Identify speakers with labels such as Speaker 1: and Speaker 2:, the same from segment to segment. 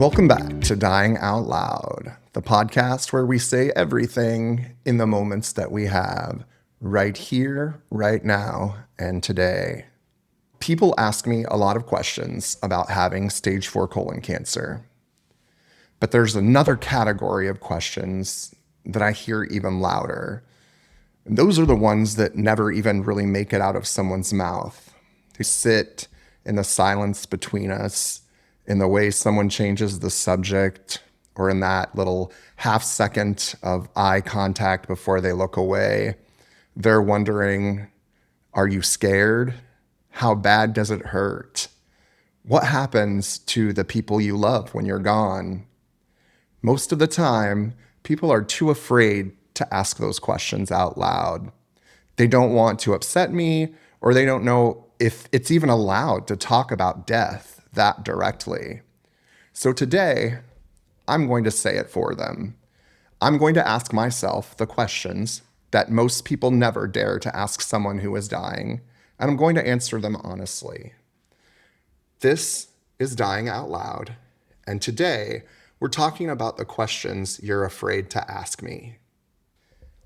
Speaker 1: Welcome back to Dying Out Loud, the podcast where we say everything in the moments that we have right here, right now, and today. People ask me a lot of questions about having stage 4 colon cancer. But there's another category of questions that I hear even louder. And those are the ones that never even really make it out of someone's mouth. They sit in the silence between us, in the way someone changes the subject, or in that little half second of eye contact before they look away. They're wondering, are you scared? How bad does it hurt? What happens to the people you love when you're gone? Most of the time, people are too afraid to ask those questions out loud. They don't want to upset me, or they don't know if it's even allowed to talk about death that directly. So today, I'm going to say it for them. I'm going to ask myself the questions that most people never dare to ask someone who is dying, and I'm going to answer them honestly. This is Dying Out Loud, and today we're talking about the questions you're afraid to ask me.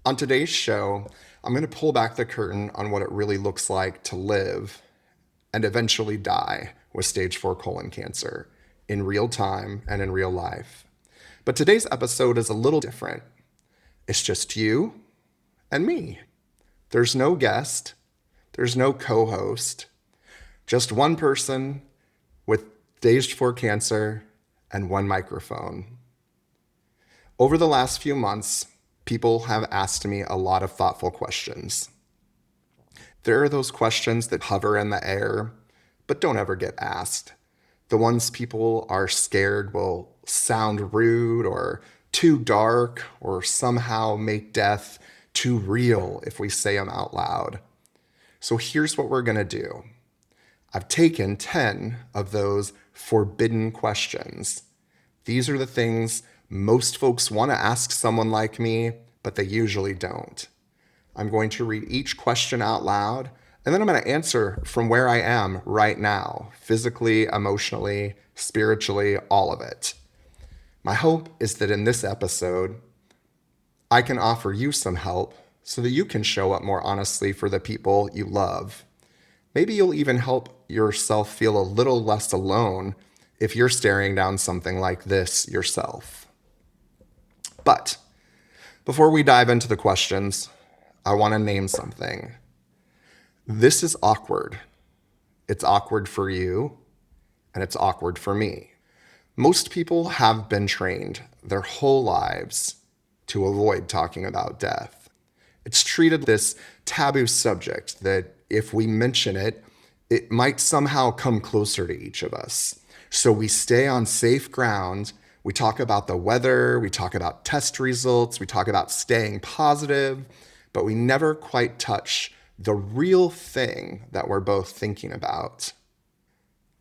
Speaker 1: On today's show, I'm going to pull back the curtain on what it really looks like to live and eventually die with stage 4 colon cancer in real time and in real life. But today's episode is a little different. It's just you and me. There's no guest, there's no co-host, just one person with stage 4 cancer and one microphone. Over the last few months, people have asked me a lot of thoughtful questions. There are those questions that hover in the air, but don't ever get asked. The ones people are scared will sound rude or too dark or somehow make death too real if we say them out loud. So here's what we're going to do. I've taken 10 of those forbidden questions. These are the things most folks want to ask someone like me, but they usually don't. I'm going to read each question out loud, and then I'm going to answer from where I am right now, physically, emotionally, spiritually, all of it. My hope is that in this episode, I can offer you some help so that you can show up more honestly for the people you love. Maybe you'll even help yourself feel a little less alone if you're staring down something like this yourself. But before we dive into the questions, I want to name something. This is awkward. It's awkward for you, and it's awkward for me. Most people have been trained their whole lives to avoid talking about death. It's treated this taboo subject that if we mention it, it might somehow come closer to each of us. So we stay on safe ground. We talk about the weather, we talk about test results, we talk about staying positive, but we never quite touch the real thing that we're both thinking about.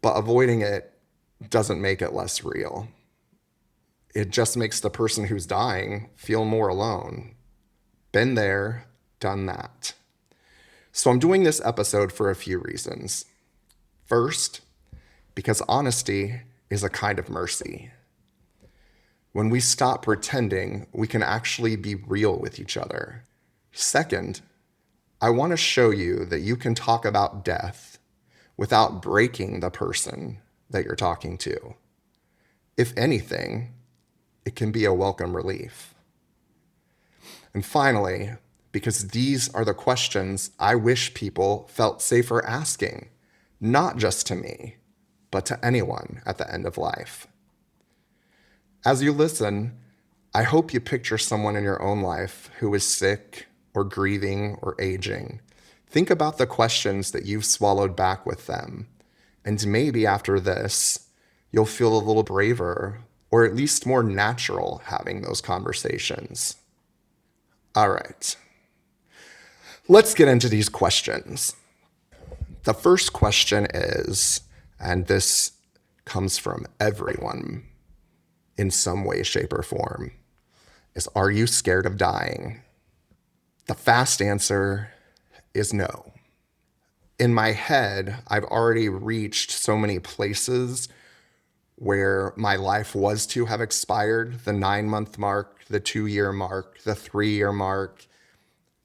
Speaker 1: But avoiding it doesn't make it less real. It just makes the person who's dying feel more alone. Been there, done that. So I'm doing this episode for a few reasons. First, because honesty is a kind of mercy. When we stop pretending, we can actually be real with each other. Second, I want to show you that you can talk about death without breaking the person that you're talking to. If anything, it can be a welcome relief. And finally, because these are the questions I wish people felt safer asking, not just to me, but to anyone at the end of life. As you listen, I hope you picture someone in your own life who is sick or grieving or aging. Think about the questions that you've swallowed back with them. And maybe after this, you'll feel a little braver or at least more natural having those conversations. All right, let's get into these questions. The first question is, and this comes from everyone in some way, shape, or form, is, are you scared of dying? The fast answer is no. In my head, I've already reached so many places where my life was to have expired, the 9-month mark, the 2-year mark, the 3-year mark.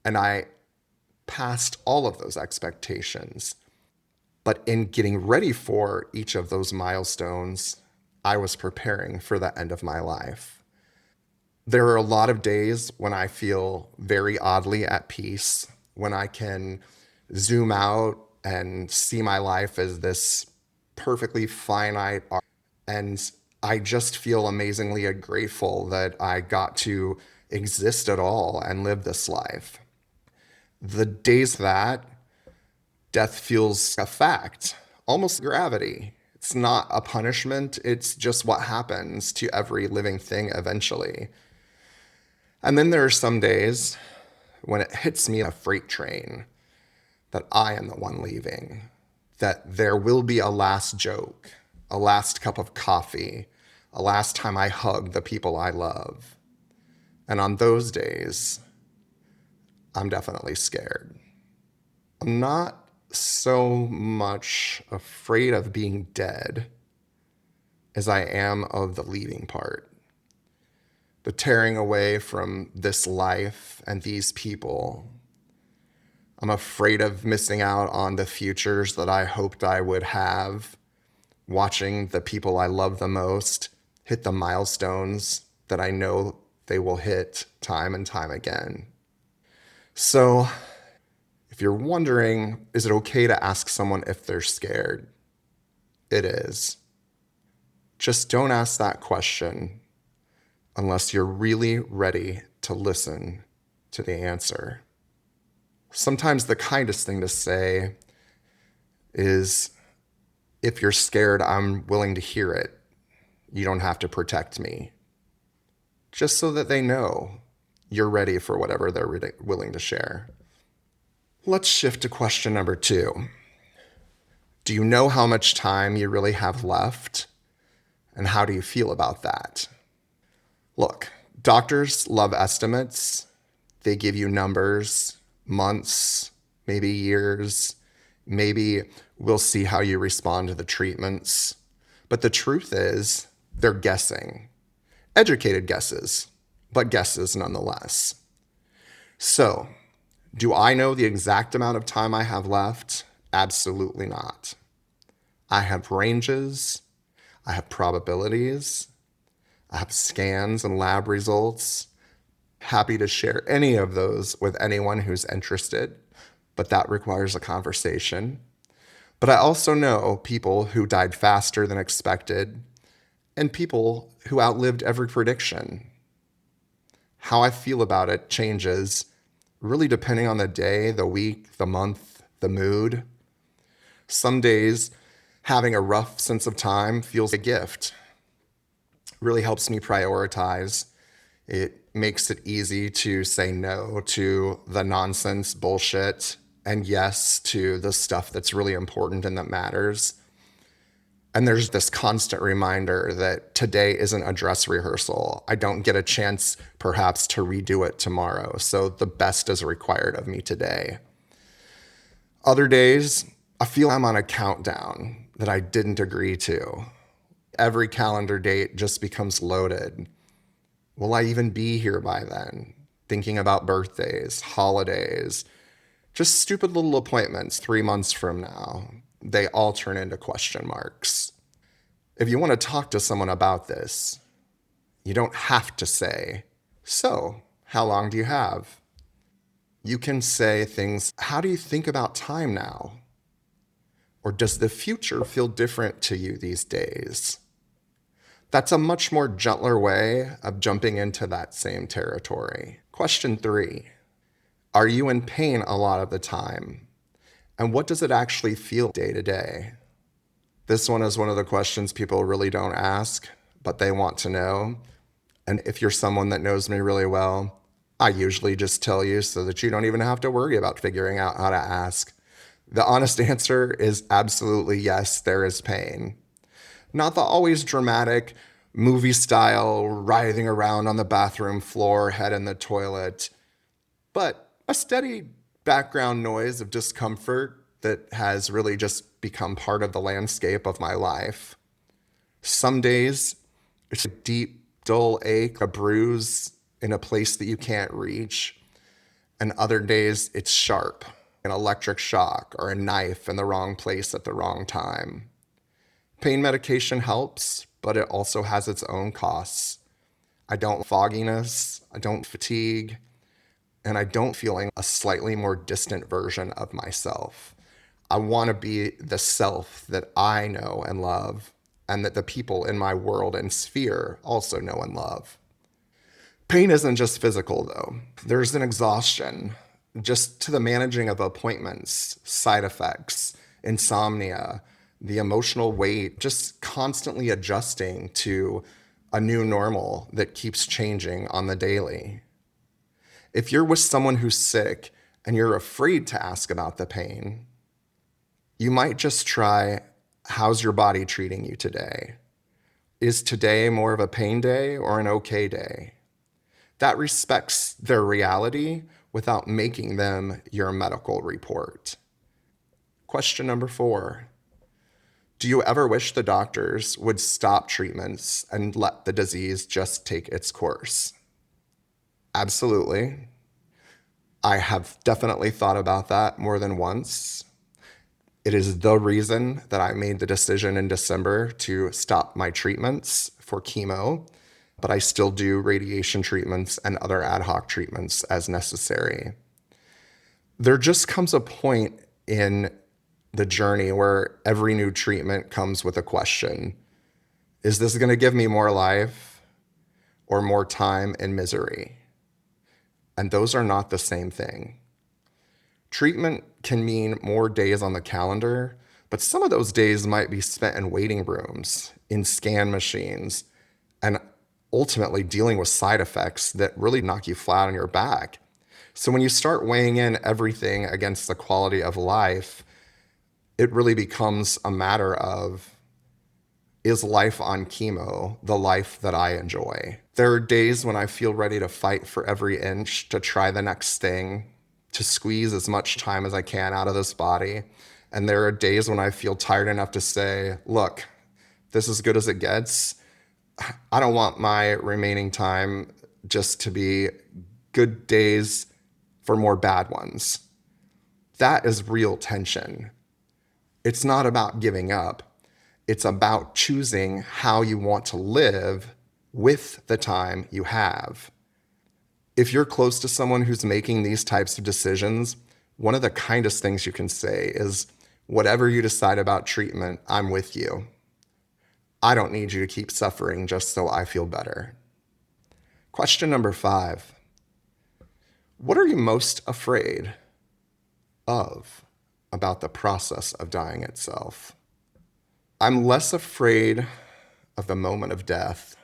Speaker 1: And I passed all of those expectations. But in getting ready for each of those milestones, I was preparing for the end of my life. There are a lot of days when I feel very oddly at peace, when I can zoom out and see my life as this perfectly finite arc. And I just feel amazingly grateful that I got to exist at all and live this life. The days that death feels a fact, almost gravity. It's not a punishment, it's just what happens to every living thing eventually. And then there are some days when it hits me a freight train that I am the one leaving, that there will be a last joke, a last cup of coffee, a last time I hug the people I love. And on those days, I'm definitely scared. I'm not so much afraid of being dead as I am of the leaving part. The tearing away from this life and these people. I'm afraid of missing out on the futures that I hoped I would have, watching the people I love the most hit the milestones that I know they will hit time and time again. So, if you're wondering, is it okay to ask someone if they're scared? It is. Just don't ask that question unless you're really ready to listen to the answer. Sometimes the kindest thing to say is, if you're scared, I'm willing to hear it. You don't have to protect me. Just so that they know you're ready for whatever they're willing to share. Let's shift to question number 2. Do you know how much time you really have left? And how do you feel about that? Look, doctors love estimates. They give you numbers, months, maybe years. Maybe we'll see how you respond to the treatments. But the truth is, they're guessing. Educated guesses, but guesses nonetheless. So, do I know the exact amount of time I have left? Absolutely not. I have ranges, I have probabilities, I have scans and lab results. Happy to share any of those with anyone who's interested, but that requires a conversation. But I also know people who died faster than expected and people who outlived every prediction. How I feel about it changes really depending on the day, the week, the month, the mood. Some days, having a rough sense of time feels a gift. It really helps me prioritize. It makes it easy to say no to the nonsense bullshit and yes to the stuff that's really important and that matters. And there's this constant reminder that today isn't a dress rehearsal. I don't get a chance, perhaps, to redo it tomorrow. So the best is required of me today. Other days, I feel I'm on a countdown that I didn't agree to. Every calendar date just becomes loaded. Will I even be here by then? Thinking about birthdays, holidays, just stupid little appointments 3 months from now. They all turn into question marks. If you want to talk to someone about this, you don't have to say, so, how long do you have? You can say things, how do you think about time now? Or does the future feel different to you these days? That's a much more gentler way of jumping into that same territory. Question 3, are you in pain a lot of the time? And what does it actually feel day to day? This one is one of the questions people really don't ask, but they want to know. And if you're someone that knows me really well, I usually just tell you so that you don't even have to worry about figuring out how to ask. The honest answer is absolutely yes, there is pain. Not the always dramatic, movie style, writhing around on the bathroom floor, head in the toilet, but a steady background noise of discomfort that has really just become part of the landscape of my life. Some days it's a deep, dull ache, a bruise in a place that you can't reach. And other days it's sharp, an electric shock or a knife in the wrong place at the wrong time. Pain medication helps, but it also has its own costs. I don't fogginess, I don't fatigue, and I don't feeling a slightly more distant version of myself. I want to be the self that I know and love, and that the people in my world and sphere also know and love. Pain isn't just physical, though. There's an exhaustion just to the managing of appointments, side effects, insomnia, the emotional weight, just constantly adjusting to a new normal that keeps changing on the daily. If you're with someone who's sick and you're afraid to ask about the pain, you might just try, how's your body treating you today? Is today more of a pain day or an okay day? That respects their reality without making them your medical report. Question number 4. Do you ever wish the doctors would stop treatments and let the disease just take its course? Absolutely. I have definitely thought about that more than once. It is the reason that I made the decision in December to stop my treatments for chemo, but I still do radiation treatments and other ad hoc treatments as necessary. There just comes a point in the journey where every new treatment comes with a question. Is this going to give me more life or more time in misery? And those are not the same thing. Treatment can mean more days on the calendar, but some of those days might be spent in waiting rooms, in scan machines, and ultimately dealing with side effects that really knock you flat on your back. So when you start weighing in everything against the quality of life, it really becomes a matter of, is life on chemo the life that I enjoy? There are days when I feel ready to fight for every inch, to try the next thing, to squeeze as much time as I can out of this body. And there are days when I feel tired enough to say, look, this is as good as it gets. I don't want my remaining time just to be good days for more bad ones. That is real tension. It's not about giving up. It's about choosing how you want to live with the time you have. If you're close to someone who's making these types of decisions, one of the kindest things you can say is, whatever you decide about treatment, I'm with you. I don't need you to keep suffering just so I feel better. Question number 5. What are you most afraid of about the process of dying itself? I'm less afraid of the moment of death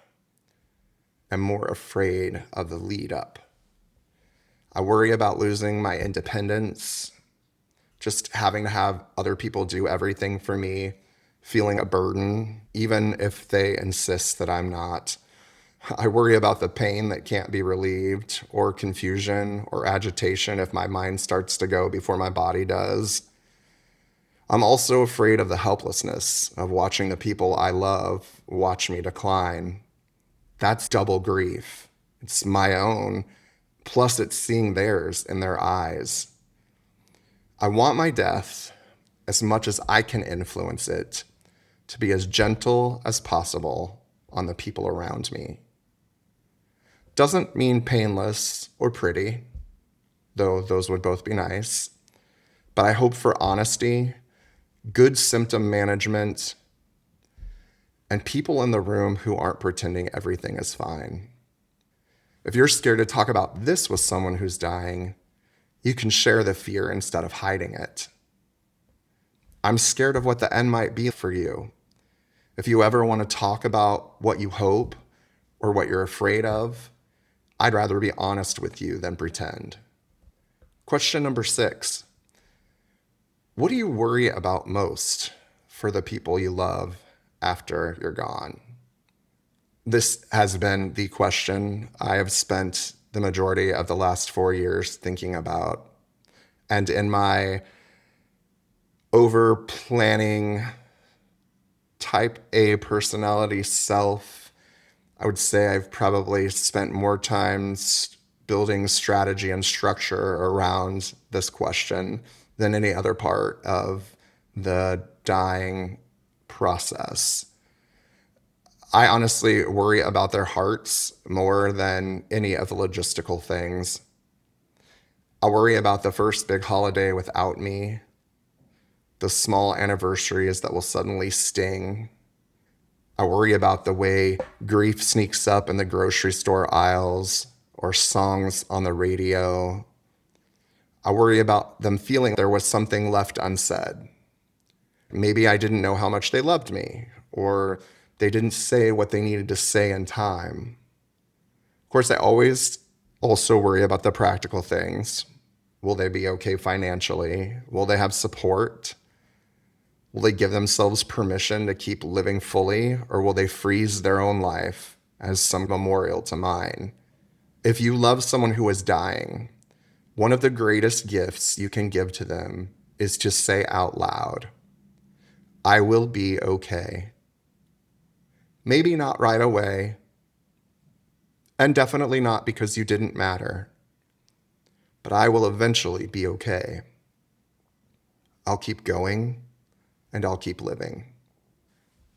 Speaker 1: and more afraid of the lead up. I worry about losing my independence, just having to have other people do everything for me, feeling a burden, even if they insist that I'm not. I worry about the pain that can't be relieved, or confusion or agitation if my mind starts to go before my body does. I'm also afraid of the helplessness of watching the people I love watch me decline. That's double grief. It's my own, plus it's seeing theirs in their eyes. I want my death, as much as I can influence it, to be as gentle as possible on the people around me. Doesn't mean painless or pretty, though those would both be nice, but I hope for honesty, good symptom management, and people in the room who aren't pretending everything is fine. If you're scared to talk about this with someone who's dying, you can share the fear instead of hiding it. I'm scared of what the end might be for you. If you ever want to talk about what you hope or what you're afraid of, I'd rather be honest with you than pretend. Question number 6. What do you worry about most for the people you love after you're gone? This has been the question I have spent the majority of the last 4 years thinking about. And in my over planning type A personality self, I would say I've probably spent more time building strategy and structure around this question than any other part of the dying process. I honestly worry about their hearts more than any of the logistical things. I worry about the first big holiday without me, the small anniversaries that will suddenly sting. I worry about the way grief sneaks up in the grocery store aisles or songs on the radio. I worry about them feeling there was something left unsaid. Maybe I didn't know how much they loved me, or they didn't say what they needed to say in time. Of course, I always also worry about the practical things. Will they be okay financially? Will they have support? Will they give themselves permission to keep living fully, or will they freeze their own life as some memorial to mine? If you love someone who is dying, one of the greatest gifts you can give to them is to say out loud, I will be okay. Maybe not right away, and definitely not because you didn't matter, but I will eventually be okay. I'll keep going, and I'll keep living.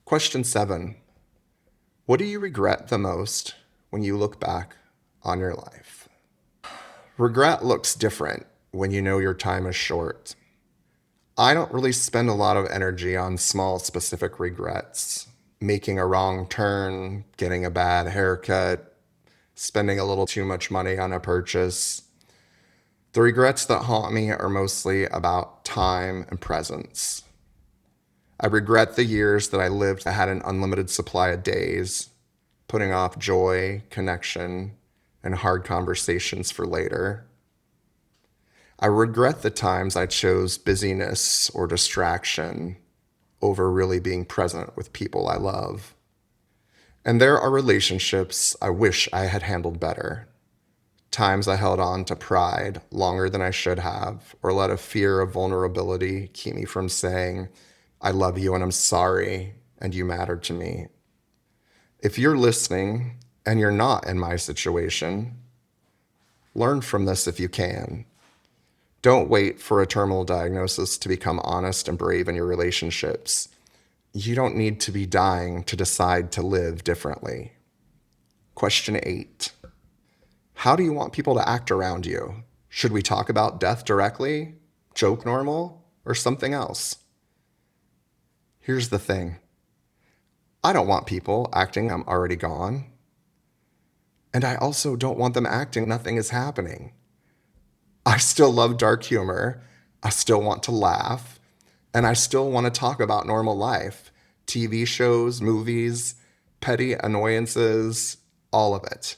Speaker 1: Question 7. What do you regret the most when you look back on your life? Regret looks different when you know your time is short. I don't really spend a lot of energy on small specific regrets. Making a wrong turn, getting a bad haircut, spending a little too much money on a purchase. The regrets that haunt me are mostly about time and presence. I regret the years that I lived that had an unlimited supply of days, putting off joy, connection, and hard conversations for later. I regret the times I chose busyness or distraction over really being present with people I love. And there are relationships I wish I had handled better. Times I held on to pride longer than I should have, or let a fear of vulnerability keep me from saying, I love you and I'm sorry, and you matter to me. If you're listening and you're not in my situation, learn from this if you can. Don't wait for a terminal diagnosis to become honest and brave in your relationships. You don't need to be dying to decide to live differently. Question 8. How do you want people to act around you? Should we talk about death directly, joke normal, or something else? Here's the thing. I don't want people acting I'm already gone. And I also don't want them acting nothing is happening. I still love dark humor. I still want to laugh. And I still want to talk about normal life, TV shows, movies, petty annoyances, all of it.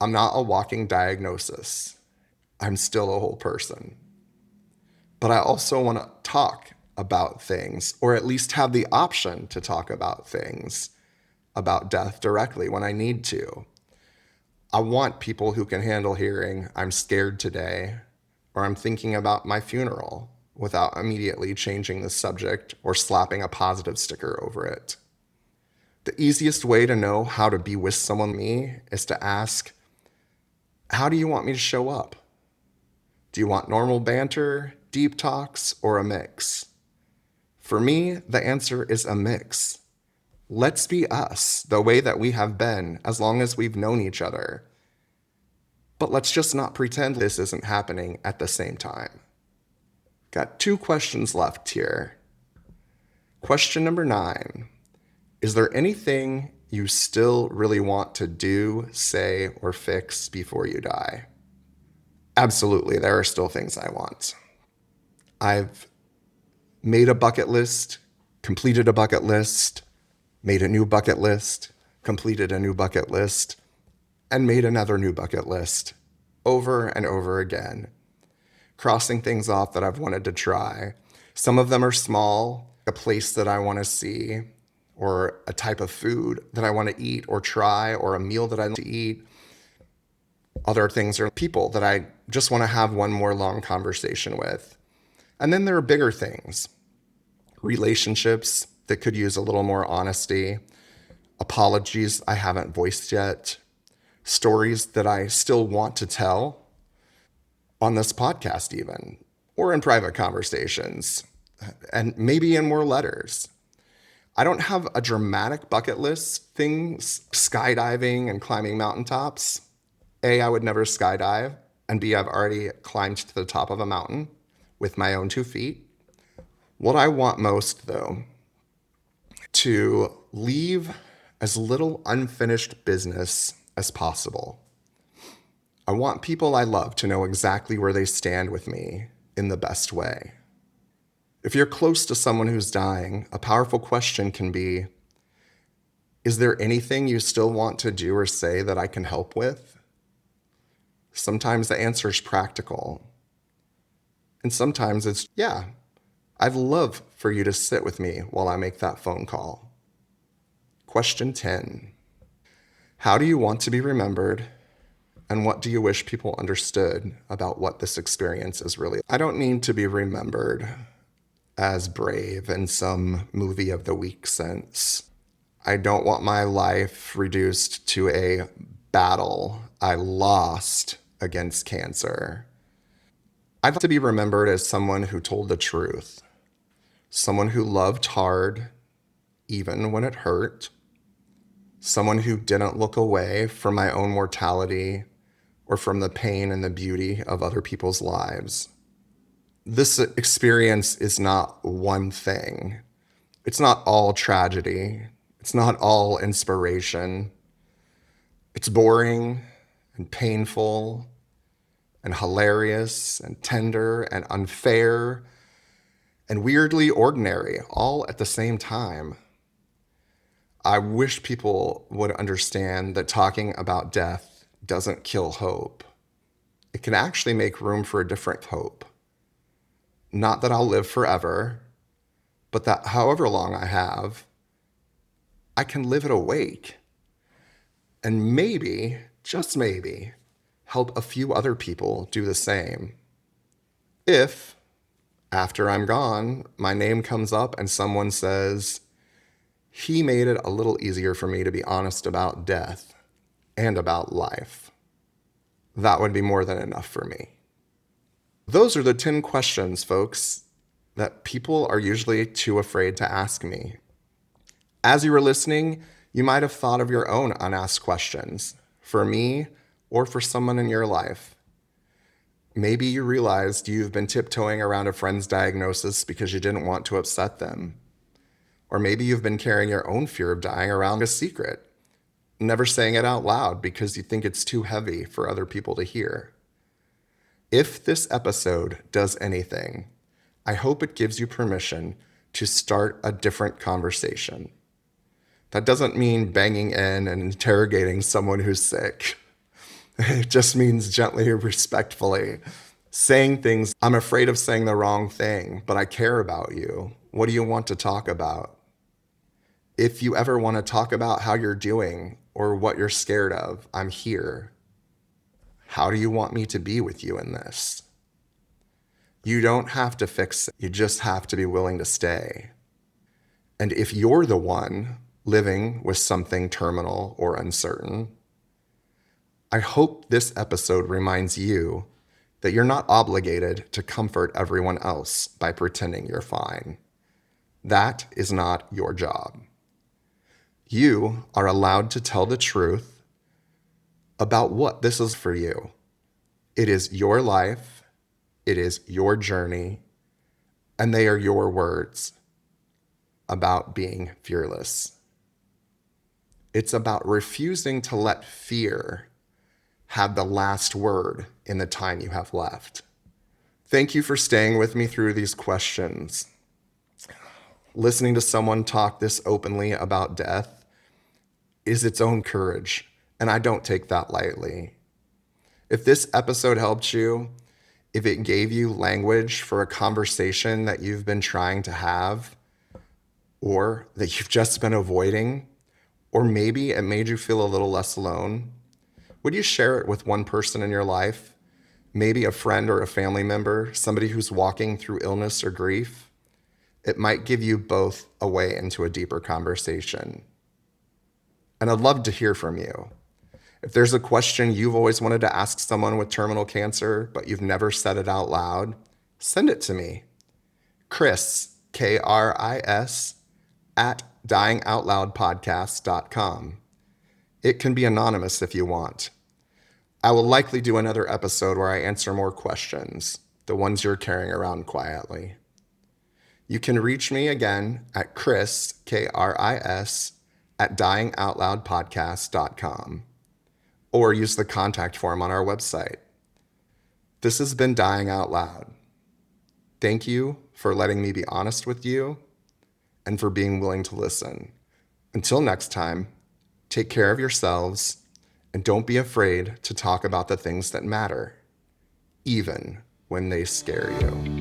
Speaker 1: I'm not a walking diagnosis. I'm still a whole person. But I also want to talk about things, or at least have the option to talk about things, about death directly when I need to. I want people who can handle hearing, I'm scared today, or I'm thinking about my funeral, without immediately changing the subject or slapping a positive sticker over it. The easiest way to know how to be with someone me is to ask, how do you want me to show up? Do you want normal banter, deep talks, or a mix? For me, the answer is a mix. Let's be us, the way that we have been, as long as we've known each other. But let's just not pretend this isn't happening at the same time. Got 2 questions left here. Question number 9. Is there anything you still really want to do, say, or fix before you die? Absolutely, there are still things I want. I've made a bucket list, completed a bucket list, made a new bucket list, completed a new bucket list, and made another new bucket list over and over again, crossing things off that I've wanted to try. Some of them are small, a place that I want to see, or a type of food that I want to eat or try, or a meal that I want to eat. Other things are people that I just want to have one more long conversation with. And then there are bigger things, relationships, that could use a little more honesty, apologies I haven't voiced yet, stories that I still want to tell on this podcast, even, or in private conversations, and maybe in more letters. I don't have a dramatic bucket list things, skydiving and climbing mountaintops. A, I would never skydive, and B, I've already climbed to the top of a mountain with my own 2 feet. What I want most, though, to leave as little unfinished business as possible. I want people I love to know exactly where they stand with me in the best way. If you're close to someone who's dying, a powerful question can be, is there anything you still want to do or say that I can help with? Sometimes the answer is practical. And sometimes it's, yeah, I'd love for you to sit with me while I make that phone call. Question 10. How do you want to be remembered? And what do you wish people understood about what this experience is really? I don't need to be remembered as brave in some movie of the week sense. I don't want my life reduced to a battle I lost against cancer. I'd like to be remembered as someone who told the truth, someone who loved hard, even when it hurt, someone who didn't look away from my own mortality or from the pain and the beauty of other people's lives. This experience is not one thing. It's not all tragedy. It's not all inspiration. It's boring and painful and hilarious and tender and unfair and weirdly ordinary, all at the same time. I wish people would understand that talking about death doesn't kill hope. It can actually make room for a different hope. Not that I'll live forever, but that however long I have, I can live it awake. And maybe, just maybe, help a few other people do the same. If, after I'm gone, my name comes up and someone says, he made it a little easier for me to be honest about death and about life, that would be more than enough for me. Those are the 10 questions, folks, that people are usually too afraid to ask me. As you were listening, you might have thought of your own unasked questions for me or for someone in your life. Maybe you realized you've been tiptoeing around a friend's diagnosis because you didn't want to upset them. Or maybe you've been carrying your own fear of dying around a secret, never saying it out loud because you think it's too heavy for other people to hear. If this episode does anything, I hope it gives you permission to start a different conversation. That doesn't mean banging in and interrogating someone who's sick. It just means gently, respectfully, saying things, I'm afraid of saying the wrong thing, but I care about you. What do you want to talk about? If you ever want to talk about how you're doing or what you're scared of, I'm here. How do you want me to be with you in this? You don't have to fix it. You just have to be willing to stay. And if you're the one living with something terminal or uncertain, I hope this episode reminds you that you're not obligated to comfort everyone else by pretending you're fine. That is not your job. You are allowed to tell the truth about what this is for you. It is your life, it is your journey, and they are your words about being fearless. It's about refusing to let fear have the last word in the time you have left. Thank you for staying with me through these questions. Listening to someone talk this openly about death is its own courage, and I don't take that lightly. If this episode helped you, if it gave you language for a conversation that you've been trying to have, or that you've just been avoiding, or maybe it made you feel a little less alone, would you share it with one person in your life? Maybe a friend or a family member, somebody who's walking through illness or grief? It might give you both a way into a deeper conversation. And I'd love to hear from you. If there's a question you've always wanted to ask someone with terminal cancer, but you've never said it out loud, send it to me. Kris, Kris, at dyingoutloudpodcast.com. It can be anonymous if you want. I will likely do another episode where I answer more questions, the ones you're carrying around quietly. You can reach me again at Kris, Kris, at dyingoutloudpodcast.com, or use the contact form on our website. This has been Dying Out Loud. Thank you for letting me be honest with you and for being willing to listen. Until next time, take care of yourselves and don't be afraid to talk about the things that matter, even when they scare you.